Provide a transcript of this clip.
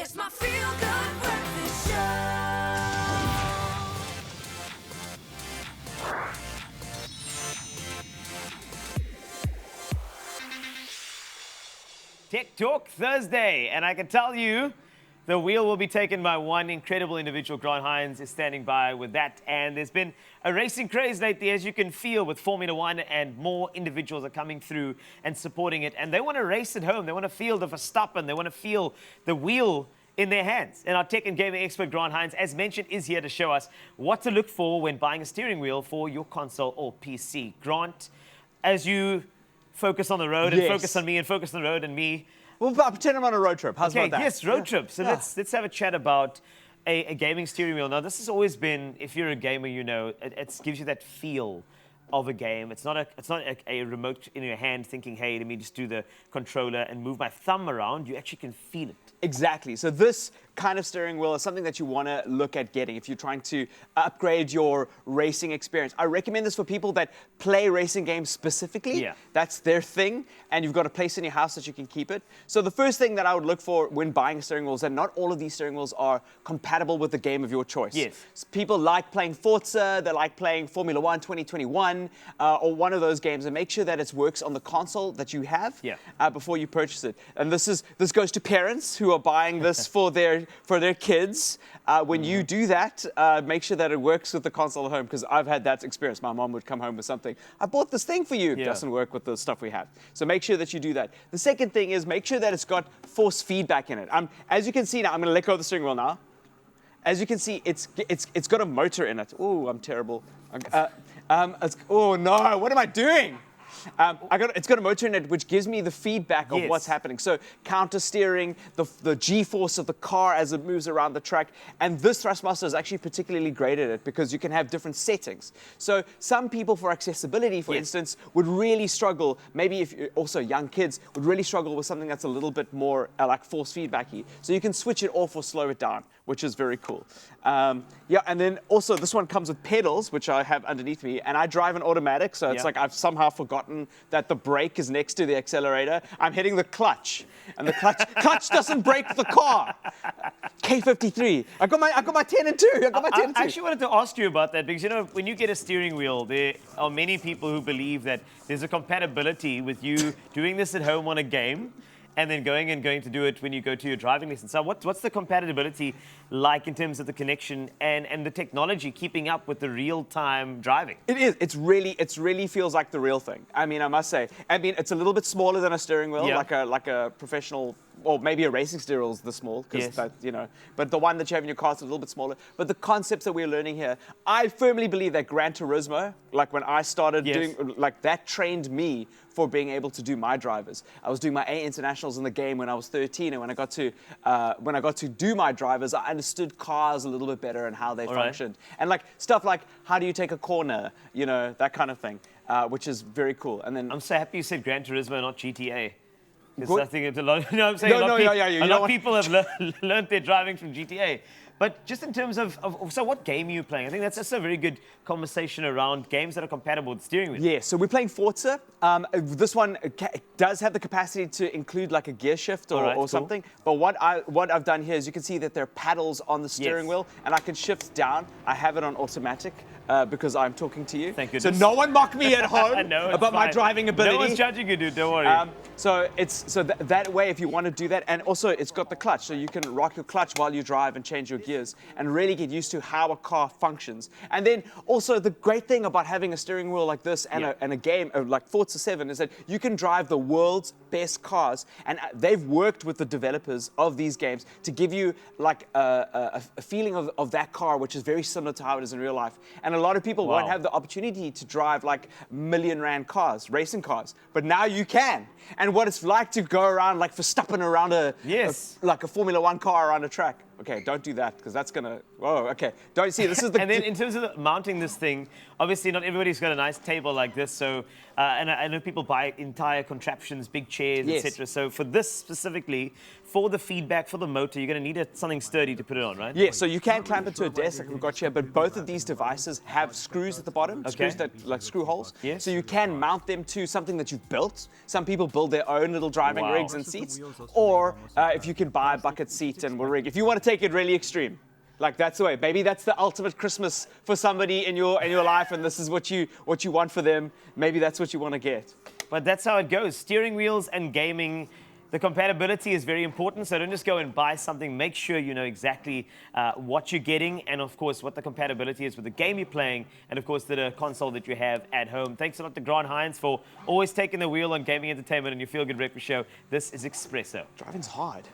It's my feel-good breakfast show. Tech Talk Thursday, and I can tell you the wheel will be taken by one incredible individual. Grant Hines is standing by with that, and there's been a racing craze lately, as you can feel, with Formula One, and more individuals are coming through and supporting it, and they want to race at home. They want to feel the Verstappen. They want to feel the wheel in their hands. And our tech and gaming expert, Grant Hines, as mentioned, is here to show us what to look for when buying a steering wheel for your console or PC. Grant, as you focus on the road and focus on me and focus on the road and me. Well, I'll pretend I'm on a road trip. How's about that? Yes, road trip. So let's have a chat about a gaming steering wheel. Now, this has always been, if you're a gamer, you know, it gives you that feel of a game. It's not a remote in your hand thinking, hey, let me just do the controller and move my thumb around. You actually can feel it. Exactly. So this kind of steering wheel is something that you want to look at getting if you're trying to upgrade your racing experience. I recommend this for people that play racing games specifically. Yeah. That's their thing, and you've got a place in your house that you can keep it. So the first thing that I would look for when buying a steering wheel is that not all of these steering wheels are compatible with the game of your choice. Yes. People like playing Forza, they like playing Formula One 2021, or one of those games, and make sure that it works on the console that you have before you purchase it. And this goes to parents who are buying this for their kids. When you do that, make sure that it works with the console at home, because I've had that experience. My mom would come home with something. I bought this thing for you. It doesn't work with the stuff we have. So make sure that you do that. The second thing is make sure that it's got force feedback in it. As you can see now, I'm going to let go of the steering wheel now. As you can see, it's got a motor in it. Oh, I'm terrible. Oh no, what am I doing? It's got a motor in it which gives me the feedback of what's happening. So counter steering, the G-force of the car as it moves around the track. And this Thrustmaster is actually particularly great at it because you can have different settings. So some people, for accessibility, for instance, would really struggle. Maybe if also young kids would really struggle with something that's a little bit more like force feedbacky. So you can switch it off or slow it down, which is very cool. And then also this one comes with pedals, which I have underneath me, and I drive an automatic, so it's like I've somehow forgotten that the brake is next to the accelerator. I'm hitting the clutch, and the clutch doesn't brake the car. K53. I got my 10 and 2. I actually wanted to ask you about that, because you know, when you get a steering wheel, there are many people who believe that there's a compatibility with you doing this at home on a game, and then going to do it when you go to your driving lesson. So what's the compatibility like in terms of the connection and the technology keeping up with the real-time driving? It is. It really feels like the real thing. I mean, I must say. I mean, it's a little bit smaller than a steering wheel, like a professional, or maybe a racing steering wheel is this small, because but the one that you have in your car is a little bit smaller. But the concepts that we're learning here, I firmly believe that Gran Turismo, like when I started doing, like that trained me for being able to do my drivers. I was doing my A internationals in the game when I was 13, and when I got to do my drivers, I understood cars a little bit better and how they functioned, and like stuff like how do you take a corner, you know, that kind of thing, which is very cool. And then I'm so happy you said Gran Turismo, not GTA. Because I think it's a lot. You know what I'm saying? A lot of people have learned their driving from GTA. But just in terms of so what game are you playing? I think that's just a very good conversation around games that are compatible with steering wheel. Yeah, so we're playing Forza. This one does have the capacity to include like a gear shift or something. But what I've done here is you can see that there are paddles on the steering wheel, and I can shift down. I have it on automatic because I'm talking to you. Thank goodness. So no one mock me at home about my driving ability. No one's judging you, dude. Don't worry. So that way, if you want to do that, and also it's got the clutch, so you can rock your clutch while you drive and change your gears and really get used to how a car functions. And then also the great thing about having a steering wheel like this and a game like Forza 7 is that you can drive the world's best cars, and they've worked with the developers of these games to give you like a feeling of that car, which is very similar to how it is in real life. And a lot of people won't have the opportunity to drive like million-rand cars, racing cars, but now you can. And what it's like to go around like Verstappen around like a Formula One car around a track. Okay, don't do that, because that's gonna. Whoa, okay. Don't see. This is the. And then in terms of mounting this thing, obviously not everybody's got a nice table like this. So, and I know people buy entire contraptions, big chairs, etc. So for this specifically, for the feedback, for the motor, you're going to need something sturdy to put it on, right? Yeah, so you can clamp it to a desk like we've got here, but both of these devices have screws at the bottom, screws that like screw holes. Yes. So you can mount them to something that you've built. Some people build their own little driving Wow. rigs and seats, or if you can buy a bucket seat and we'll rig. If you want to take it really extreme, like that's the way. Maybe that's the ultimate Christmas for somebody in your life, and this is what you want for them. Maybe that's what you want to get. But that's how it goes. Steering wheels and gaming. The compatibility is very important, so don't just go and buy something. Make sure you know exactly what you're getting and, of course, what the compatibility is with the game you're playing and, of course, the console that you have at home. Thanks a lot to Grant Hines for always taking the wheel on gaming entertainment and your Feel Good Breakfast Show. This is Expresso. Driving's hard.